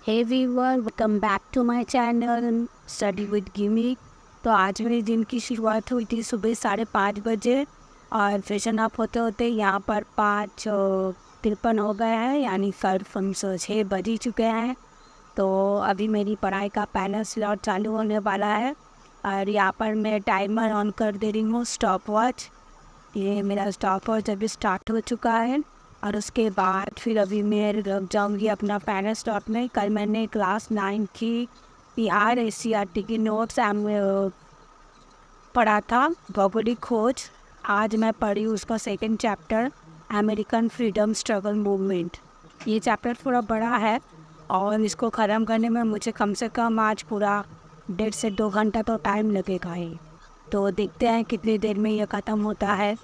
Hey viewer, welcome back to my channel study with Gimmy. तो आज मेरे दिन की शुरुआत हुई थी सुबह 5:30 बजे और फ्रेशन अप होते होते यहाँ पर 5:53 हो गया है, यानी करीबन 6 बज ही चुके हैं। तो अभी मेरी पढ़ाई का पहला स्लॉट चालू होने वाला है और यहाँ पर मैं टाइमर ऑन कर दे रही हूँ, स्टॉप वॉच। ये मेरा स्टॉप वॉच अभी स्टार्ट हो चुका है और उसके बाद फिर अभी मैं लग जाऊँगी अपना फाइनल स्टॉप में। कल मैंने क्लास 9 की बिहार एनसीईआरटी की नोट्स पढ़ा था, भौगोलिक खोज। आज मैं पढ़ी उसका second chapter, American freedom struggle movement. ये चैप्टर थोड़ा बड़ा है और इसको ख़त्म करने में मुझे कम से कम आज पूरा 1.5 से 2 घंटा तो टाइम लगेगा ही। तो देखते हैं कितनी देर में ये ख़त्म होता है।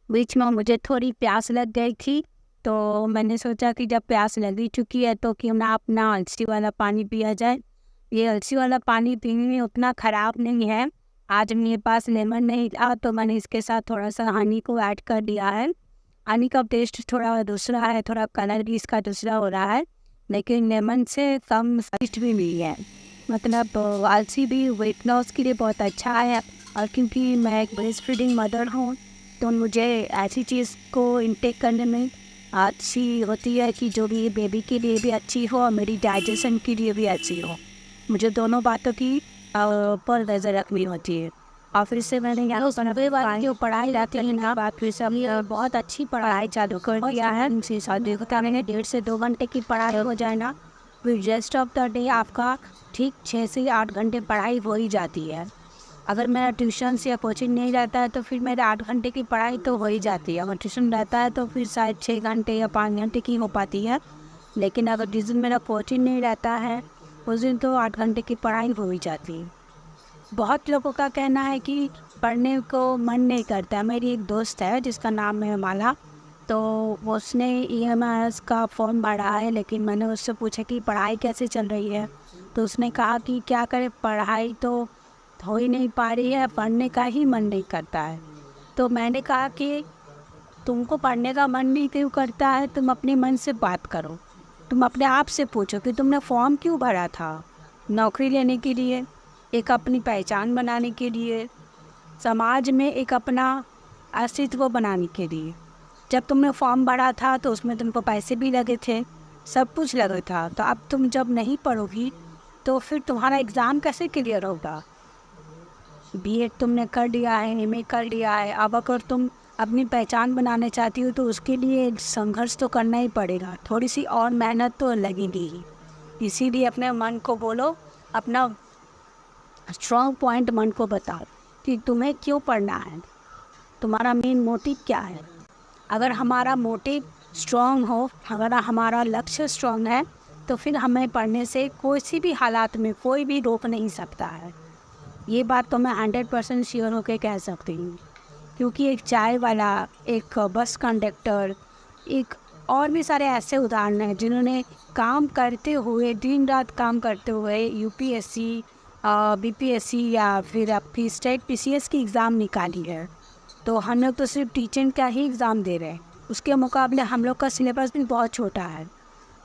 बीच में मुझे थोड़ी प्यास लग गई थी, तो मैंने सोचा कि जब प्यास लगी चुकी है तो क्यों ना अपना अलसी वाला पानी पिया जाए। ये अलसी वाला पानी पीने में उतना ख़राब नहीं है। आज मेरे पास लेमन नहीं था तो मैंने इसके साथ थोड़ा सा हनी को ऐड कर दिया है। हनी का टेस्ट थोड़ा दूसरा है, थोड़ा कलर भी इसका दूसरा हो रहा है, लेकिन लेमन से कम स्वादिष्ट भी नहीं है। मतलब अलसी भी वेट लॉस के लिए बहुत अच्छा है। और क्योंकि मैं एक ब्रेस्ट फीडिंग मदर हूँ तो मुझे ऐसी चीज़ को इंटेक करने में अच्छी होती है कि जो भी बेबी के लिए भी अच्छी हो और मेरी डाइजेशन के लिए भी अच्छी हो। मुझे दोनों बातों की पर नज़र रखनी होती है। और फिर से मैंने यहाँ जो पढ़ाई रहती है ना, बात फिर से बहुत अच्छी पढ़ाई चालू कर दिया है। उनसे शादी होता मैंने 1.5 से 2 घंटे की पढ़ाई हो जाए ना, फिर रेस्ट ऑफ द डे आपका ठीक 6 से 8 घंटे पढ़ाई हो ही जाती है। अगर मेरा ट्यूशन या कोचिंग नहीं रहता है तो फिर मेरा 8 घंटे की पढ़ाई तो हो ही जाती है। अगर ट्यूशन रहता है तो फिर शायद 6 घंटे या 5 घंटे की हो पाती है। लेकिन अगर जिस दिन मेरा कोचिंग नहीं रहता है उस दिन तो 8 घंटे की पढ़ाई हो ही जाती है। बहुत लोगों का कहना है कि पढ़ने को मन नहीं करता। मेरी एक दोस्त है जिसका नाम है माला, तो उसने EMIS का फॉर्म भरा है, लेकिन मैंने उससे पूछा कि पढ़ाई कैसे चल रही है, तो उसने कहा कि क्या करे, पढ़ाई तो हो ही नहीं पा रही है, पढ़ने का ही मन नहीं करता है। तो मैंने कहा कि तुमको पढ़ने का मन नहीं क्यों करता है, तुम अपने मन से बात करो। तुम अपने आप से पूछो कि तुमने फॉर्म क्यों भरा था। नौकरी लेने के लिए, एक अपनी पहचान बनाने के लिए, समाज में एक अपना अस्तित्व बनाने के लिए। जब तुमने फॉर्म भरा था तो उसमें तुमको पैसे भी लगे थे, सब कुछ लगा था। तो अब तुम जब नहीं पढ़ोगी तो फिर तुम्हारा एग्ज़ाम कैसे क्लियर होगा। बीएड तुमने कर लिया है, एमए कर लिया है, अब अगर तुम अपनी पहचान बनाना चाहती हो तो उसके लिए संघर्ष तो करना ही पड़ेगा, थोड़ी सी और मेहनत तो लगेगी ही। इसीलिए अपने मन को बोलो, अपना स्ट्रॉन्ग पॉइंट मन को बताओ कि तुम्हें क्यों पढ़ना है, तुम्हारा मेन मोटिव क्या है। अगर हमारा मोटिव स्ट्रॉन्ग हो, अगर हमारा लक्ष्य स्ट्रॉन्ग है, तो फिर हमें पढ़ने से कोई सी भी हालात में कोई भी रोक नहीं सकता है। ये बात तो मैं 100% श्योर होकर कह सकती हूँ, क्योंकि एक चाय वाला, एक बस कंडक्टर, एक और भी सारे ऐसे उदाहरण हैं जिन्होंने काम करते हुए, दिन रात काम करते हुए यूपीएससी, बीपीएससी या फिर आपकी स्टेट पीसीएस की एग्ज़ाम निकाली है। तो हम लोग तो सिर्फ टीचिंग का ही एग्ज़ाम दे रहे हैं, उसके मुकाबले हम लोग का सिलेबस भी बहुत छोटा है।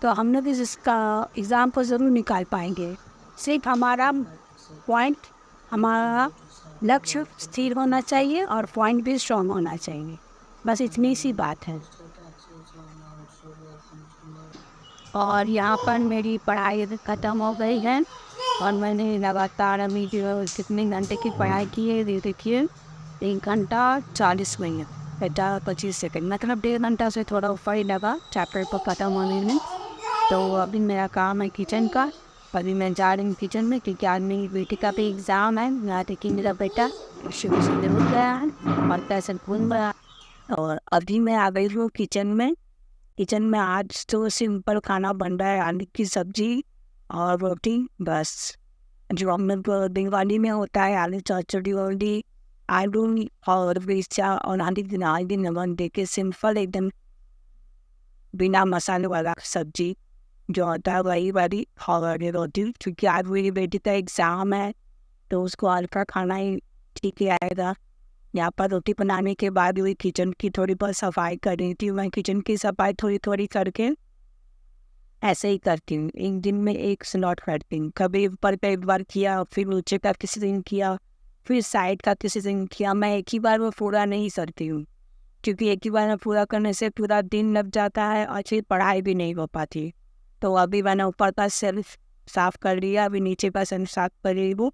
तो हम लोग इसका एग्ज़ाम को ज़रूर निकाल पाएंगे। सिर्फ हमारा पॉइंट, हमारा लक्ष्य स्थिर होना चाहिए और पॉइंट भी स्ट्रॉन्ग होना चाहिए, बस इतनी सी बात है। और यहाँ पर मेरी पढ़ाई ख़त्म हो गई है और मैंने लगातार अभी जो कितने घंटे की पढ़ाई की है, ये देखिए 1 घंटा 40 मिनट 25 सेकंड, मतलब 1.5 घंटा से थोड़ा ऊपर ही लगा चैप्टर पर ख़त्म होने में। तो अभी मेरा काम है किचन का। अभी मैं जा रही हूँ किचन में क्योंकि आज मेरी बेटी का भी एग्ज़ाम है। यहाँ देखिए मेरा बेटा शुरू से उठ गया है और पैसे भून रहा है। और अभी मैं आ गई हूँ किचन में। किचन में आज तो सिंपल खाना बन रहा है, आलू की सब्जी और रोटी, बस। जो हम लोग दिवाली में होता है, आलू चौचड़ी वाली, आलू और मिर्चा और आदि नमक दे के सिंपल एकदम बिना मसाले वाला सब्जी जो होता है वही वाली और ये रोटी, क्योंकि आज मेरी बेटी का एग्ज़ाम है तो उसको हल्का खाना ही ठीक ही आएगा। यहाँ पर रोटी बनाने के बाद भी किचन की थोड़ी बहुत सफाई कर रही थी। मैं किचन की सफाई थोड़ी थोड़ी करके ऐसे ही करती हूँ। एक दिन में एक स्लॉट करती हूँ। कभी ऊपर का एक बार किया, फिर नीचे का किसी दिन किया, फिर साइड का किसी दिन किया। मैं एक ही बार वो पूरा नहीं करती हूँ, क्योंकि एक ही बार में पूरा करने से पूरा दिन लग जाता है और फिर पढ़ाई भी नहीं हो पाती। तो अभी मैंने ऊपर का सेल्फ साफ़ कर लिया, अभी नीचे का सेल्फ साफ़ कर रही हूँ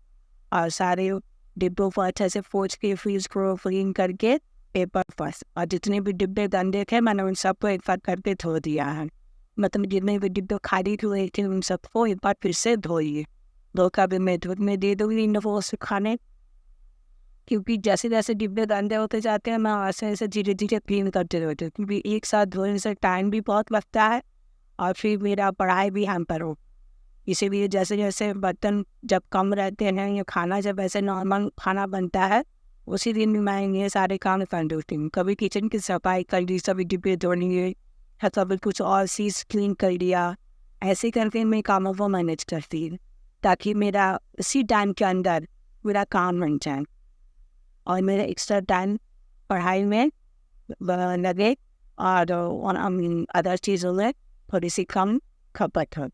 और सारे डिब्बों को अच्छे से पोंछ के फ्रीज को क्लीन करके पेपर पर, और जितने भी डिब्बे गंदे थे मैंने उन सबको एक बार करके धो दिया है। मतलब जितने भी डिब्बे खाली हुए थे उन सबको एक बार फिर से धोइए। धो कर भी मैं धूप में दे दूँगी इन लोगों को सुखाने, क्योंकि जैसे जैसे डिब्बे गंदे होते जाते हैं मैं ऐसे ऐसे धीरे धीरे क्लीन करते रहती हूँ, क्योंकि एक साथ धोने से टाइम भी बहुत लगता है और फिर मेरा पढ़ाई भी हैम्पर हो। इसीलिए जैसे जैसे बर्तन जब कम रहते हैं या खाना जब ऐसे नॉर्मल खाना बनता है, उसी दिन भी मैं ये सारे काम कर देती हूँ। कभी किचन की सफाई कर ली, सभी डिब्बे धो लिए, या कभी कुछ और चीज़ क्लीन कर लिया। ऐसे करके मैं कामों को मैनेज करती हूँ, ताकि मेरा उसी टाइम के अंदर पूरा काम बन जाए और मेरा एक्स्ट्रा टाइम पढ़ाई में लगे और अदर चीज़ों में थोड़ी सी कम खपत हो।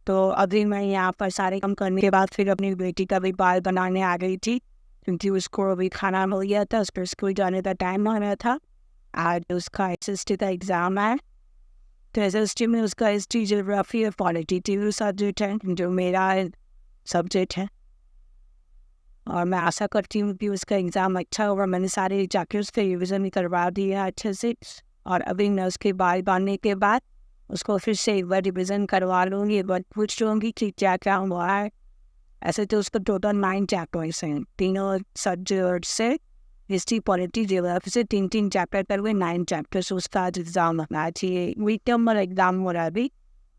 तो अभी मैं यहाँ पर सारे काम करने के बाद फिर अपनी बेटी का भी बाल बनाने आ गई थी, क्योंकि उसको अभी खाना मिल गया था, उसको स्कूल जाने का टाइम हो रहा था। आज उसका SST का एग्ज़ाम है, तो SST में उसका हिस्ट्री, ज्योग्राफी और पॉलिटी सब्जेक्ट है जो मेरा सब्जेक्ट है, और मैं आशा करती हूँ कि उसका एग्ज़ाम अच्छा होगा। मैंने सारे जाके उसके रिविज़न करवा दिया है अच्छे से, और अभी मैं उसके बाल बांधने के बाद उसको फिर से एक बार रिविज़न करवा लूँगी, एक बार पूछ लूँगी कि क्या क्या हुआ है। ऐसे तो उसको टोटल 9 चैप्टर्स हैं, तीनों सब्जेक्ट से, हिस्ट्री पॉलिटी ज्योग्राफी से 3-3 चैप्टर कर हुए 9 चैप्टर्स। उसका आज एग्ज़ाम होना चाहिए, मिड टर्म वाला एग्ज़ाम हो रहा है अभी,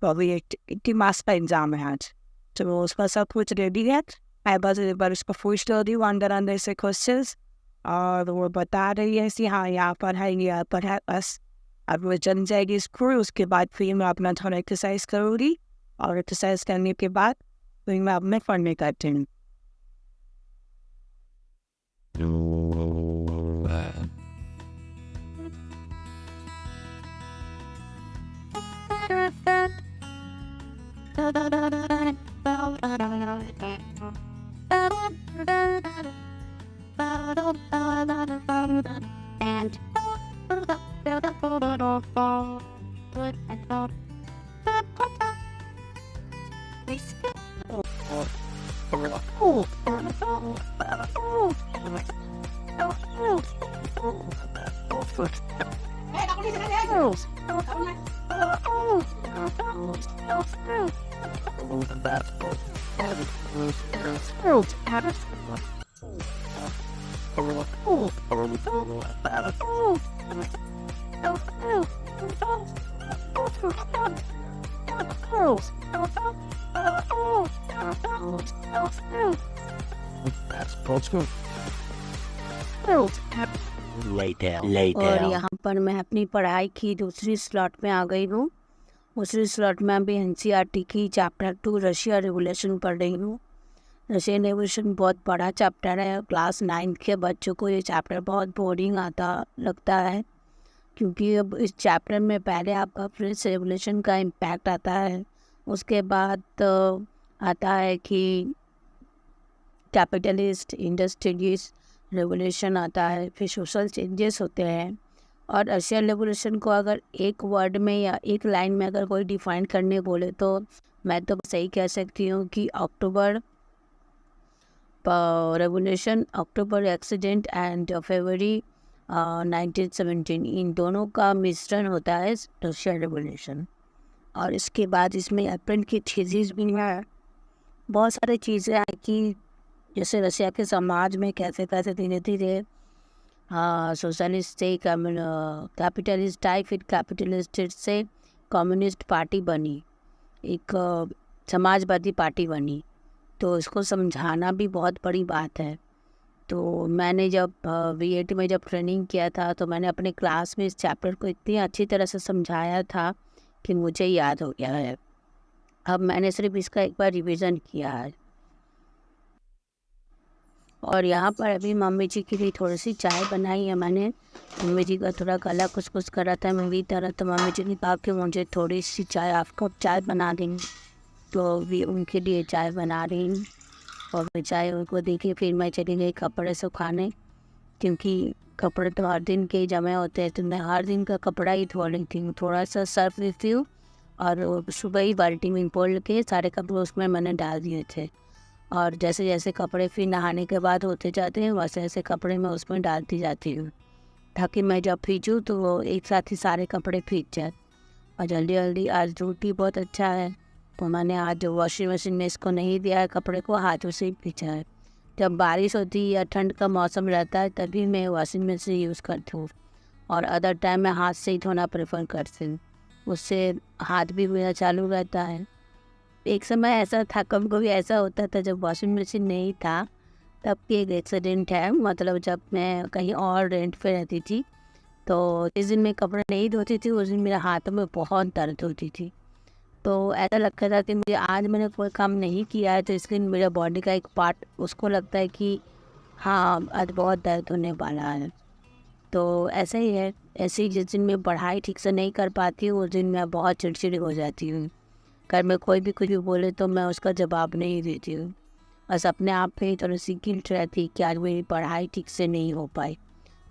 तो अभी 80 मार्क्स का एग्ज़ाम है आज। तो उसका सब कुछ रेडी है, मैं बस एक बार उसको पूछ रही हूँ अंदर से क्वेश्चंस, और वो बता रही है कि हाँ यहाँ पर है, यहाँ पर है, बस। अब वो चल जाएगी स्कूल, उसके बाद फिर मैं अपना थोड़ा एक्सरसाइज करूँगी, और एक्सरसाइज करने के बाद फिर मैं अपने पढ़ने करती हूँ। और यहाँ पर मैं अपनी पढ़ाई की दूसरी स्लॉट में आ गई हूँ। दूसरी स्लॉट में अभी NCERT की चैप्टर 2 रशिया रेवोल्यूशन पढ़ रही हूँ। रशियन रेवोल्यूशन बहुत बड़ा चैप्टर है, क्लास 9 के बच्चों को ये चैप्टर बहुत बोरिंग लगता है, क्योंकि अब इस चैप्टर में पहले आपका फ्रेंच रेवोल्यूशन का इम्पैक्ट आता है, उसके बाद आता है कि कैपिटलिस्ट इंडस्ट्रियलिस्ट रेवोल्यूशन आता है, फिर सोशल चेंजेस होते हैं। और रशियन रेवोल्यूशन को अगर एक वर्ड में या एक लाइन में अगर कोई डिफाइन करने बोले तो मैं तो सही कह सकती हूँ कि अक्टूबर रेवोल्यूशन, अक्टूबर एक्सीडेंट एंड फरवरी 1917, इन दोनों का मिश्रण होता है रशियन रेवोल्यूशन। और इसके बाद इसमें अप्रैल की थीसिस भी है, बहुत सारी चीज़ें हैं कि जैसे रशिया के समाज में कैसे कैसे धीरे धीरे सोशलिस्ट से कैपिटलिस्ट आई, फिर कैपिटलिस्ट से कम्युनिस्ट पार्टी बनी, एक समाजवादी पार्टी बनी। तो इसको समझाना भी बहुत बड़ी बात है। तो मैंने जब B.Ed में जब ट्रेनिंग किया था तो मैंने अपने क्लास में इस चैप्टर को इतनी अच्छी तरह से समझाया था कि मुझे याद हो गया है। अब मैंने सिर्फ इसका एक बार रिवीजन किया है। और यहाँ पर अभी मम्मी जी के लिए थोड़ी सी चाय बनाई है मैंने। मम्मी जी का थोड़ा गला कुछ कर रहा था मेरी तरह, तो मम्मी जी ने कहा कि मुझे थोड़ी सी चाय, आपको चाय बना देंगे, तो भी उनके लिए चाय बना रही हूँ। और मैं चाय उनको देखी, फिर मैं चली गई कपड़े सुखाने, क्योंकि कपड़े तो हर दिन के ही जमे होते हैं, तो मैं हर दिन का कपड़ा ही धो लेती हूँ। थोड़ा सा सर्फ लेती हूँ और सुबह ही बाल्टी में खोल के सारे कपड़े उसमें मैंने डाल दिए थे। और जैसे जैसे कपड़े फिर नहाने के बाद होते जाते हैं, वैसे वैसे कपड़े मैं उसमें डालती जाती हूँ, ताकि मैं जब खींचूँ तो वो एक साथ ही सारे कपड़े खींच जाए। और जल्दी जल्दी आज धूप भी बहुत अच्छा है, तो मैंने आज वॉशिंग मशीन में इसको नहीं दिया है, कपड़े को हाथों से ही खींचा है। जब बारिश होती है या ठंड का मौसम रहता है तभी मैं वॉशिंग मशीन यूज़ करती हूँ, और अदर टाइम मैं हाथ से ही धोना प्रेफर करती हूँ, उससे हाथ भी मेरा चालू रहता है। एक समय ऐसा था, कभी कभी ऐसा होता था जब वॉशिंग मशीन नहीं था, तब की एक एक्सीडेंट है। मतलब जब मैं कहीं और रेंट पे रहती थी, तो जिस दिन मैं कपड़े नहीं धोती थी उस दिन मेरे हाथों में बहुत दर्द होती थी। तो ऐसा लगता था कि मुझे आज मैंने कोई काम नहीं किया है, तो इसलिए मेरा बॉडी का एक पार्ट उसको लगता है कि हाँ आज बहुत दर्द होने वाला है। तो ऐसा ही है, ऐसे ही जिस दिन मैं पढ़ाई ठीक से नहीं कर पाती हूँ उस दिन मैं बहुत चिड़चिड़ी हो जाती हूँ। घर में कोई भी कुछ भी बोले तो मैं उसका जवाब नहीं देती हूँ, बस अपने आप पे ही थोड़ी सी गिल्ट रहती कि आज मेरी पढ़ाई ठीक से नहीं हो पाई।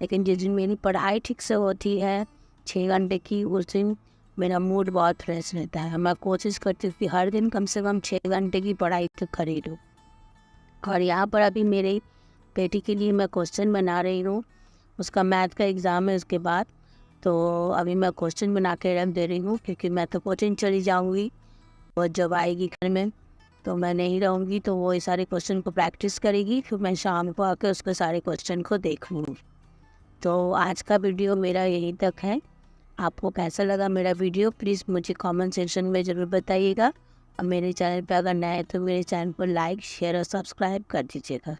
लेकिन जिस दिन मेरी पढ़ाई ठीक से होती है 6 घंटे की, उस दिन मेरा मूड बहुत फ्रेश रहता है। मैं कोशिश करती हूँ कि हर दिन कम से कम 6 घंटे की पढ़ाई तो खरीदूँ। और यहाँ पर अभी मेरी बेटी के लिए मैं क्वेश्चन बना रही हूँ, उसका मैथ का एग्ज़ाम है उसके बाद, तो अभी मैं क्वेश्चन बना के रख दे रही हूँ, क्योंकि मैं तो कोचिंग चली जाऊँगी और जब आएगी घर में तो मैं नहीं रहूँगी, तो वो ये सारे क्वेश्चन को प्रैक्टिस करेगी, फिर मैं शाम को आकर उसके सारे क्वेश्चन को देखूँगी। तो आज का वीडियो मेरा यहीं तक है। आपको कैसा लगा मेरा वीडियो प्लीज़ मुझे कमेंट सेक्शन में ज़रूर बताइएगा, और मेरे चैनल पर अगर नए हैं तो मेरे चैनल को लाइक शेयर और सब्सक्राइब कर दीजिएगा।